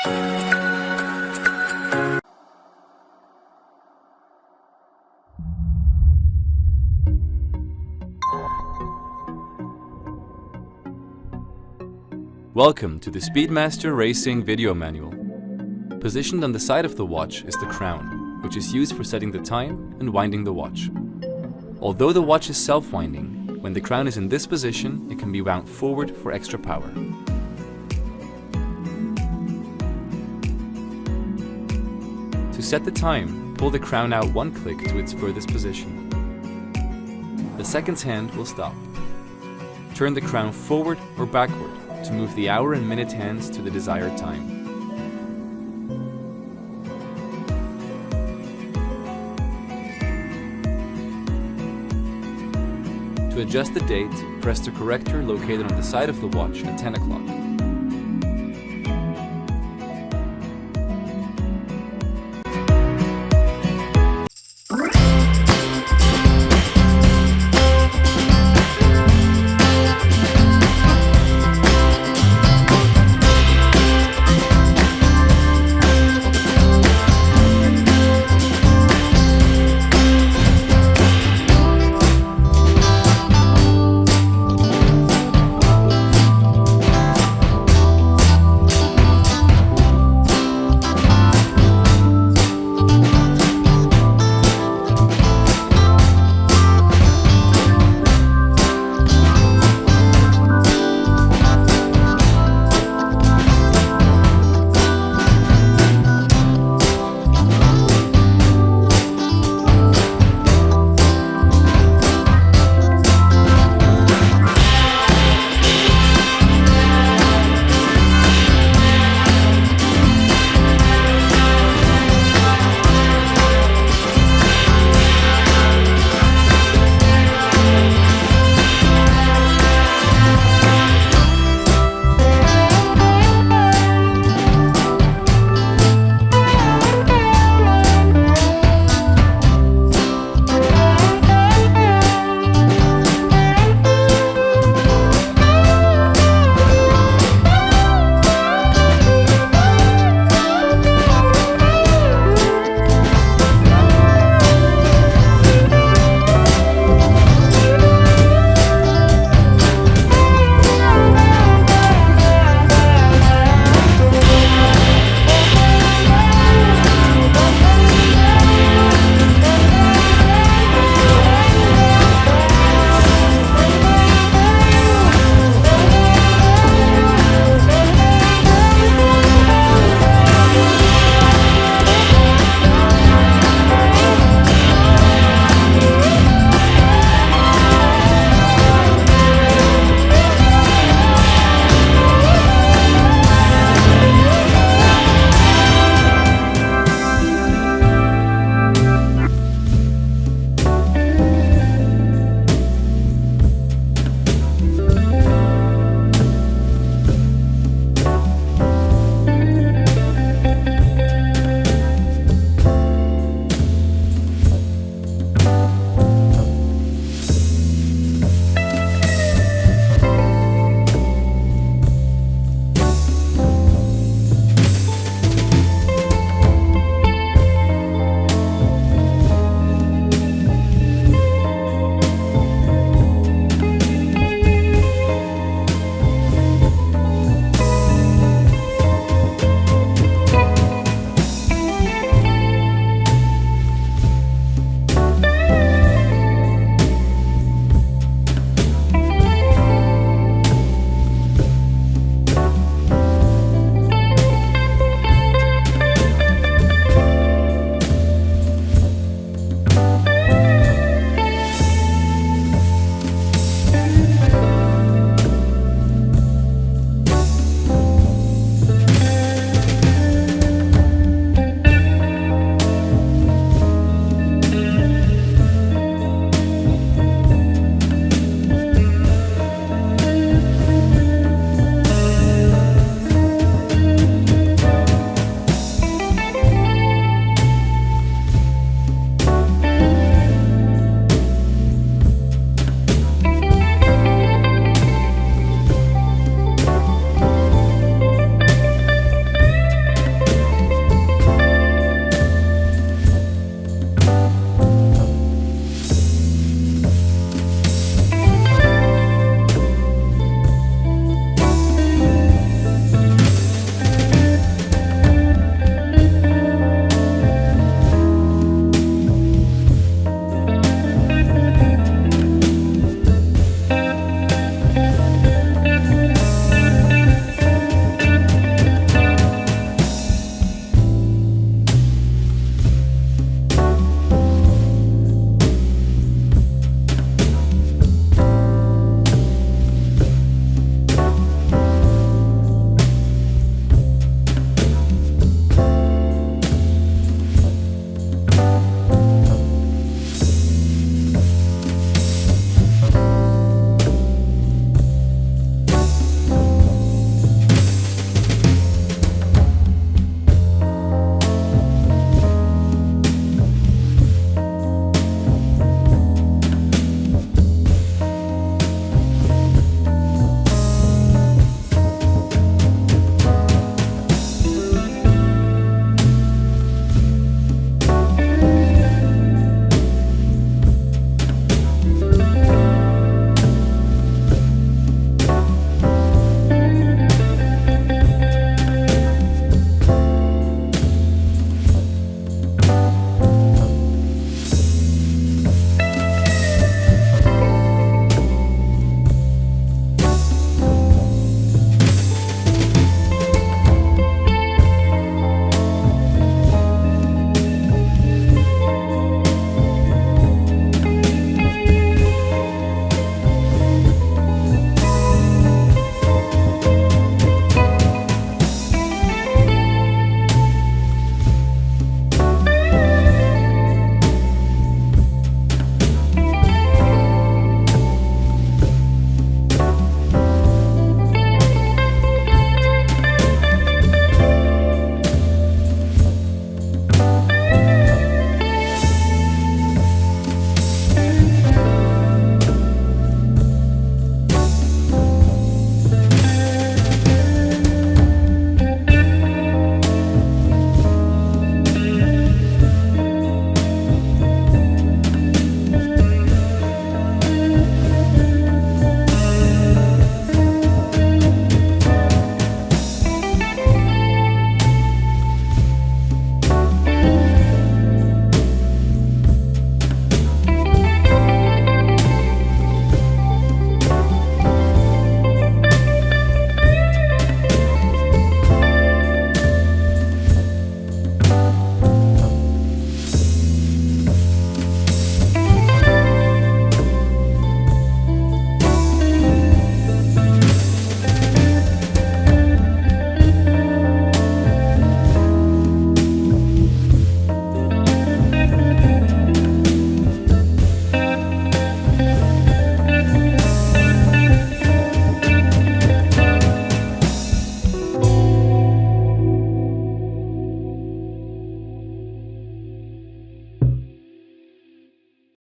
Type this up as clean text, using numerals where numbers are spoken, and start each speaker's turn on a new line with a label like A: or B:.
A: Welcome to the Speedmaster Racing video manual. Positioned on the side of the watch is the crown, which is used for setting the time and winding the watch. Although the watch is self-winding, when the crown is in this position, it can be wound forward for extra power. To set the time, pull the crown out one click to its furthest position. The seconds hand will stop. Turn the crown forward or backward to move the hour and minute hands to the desired time. To adjust the date, press the corrector located on the side of the watch at 10 o'clock.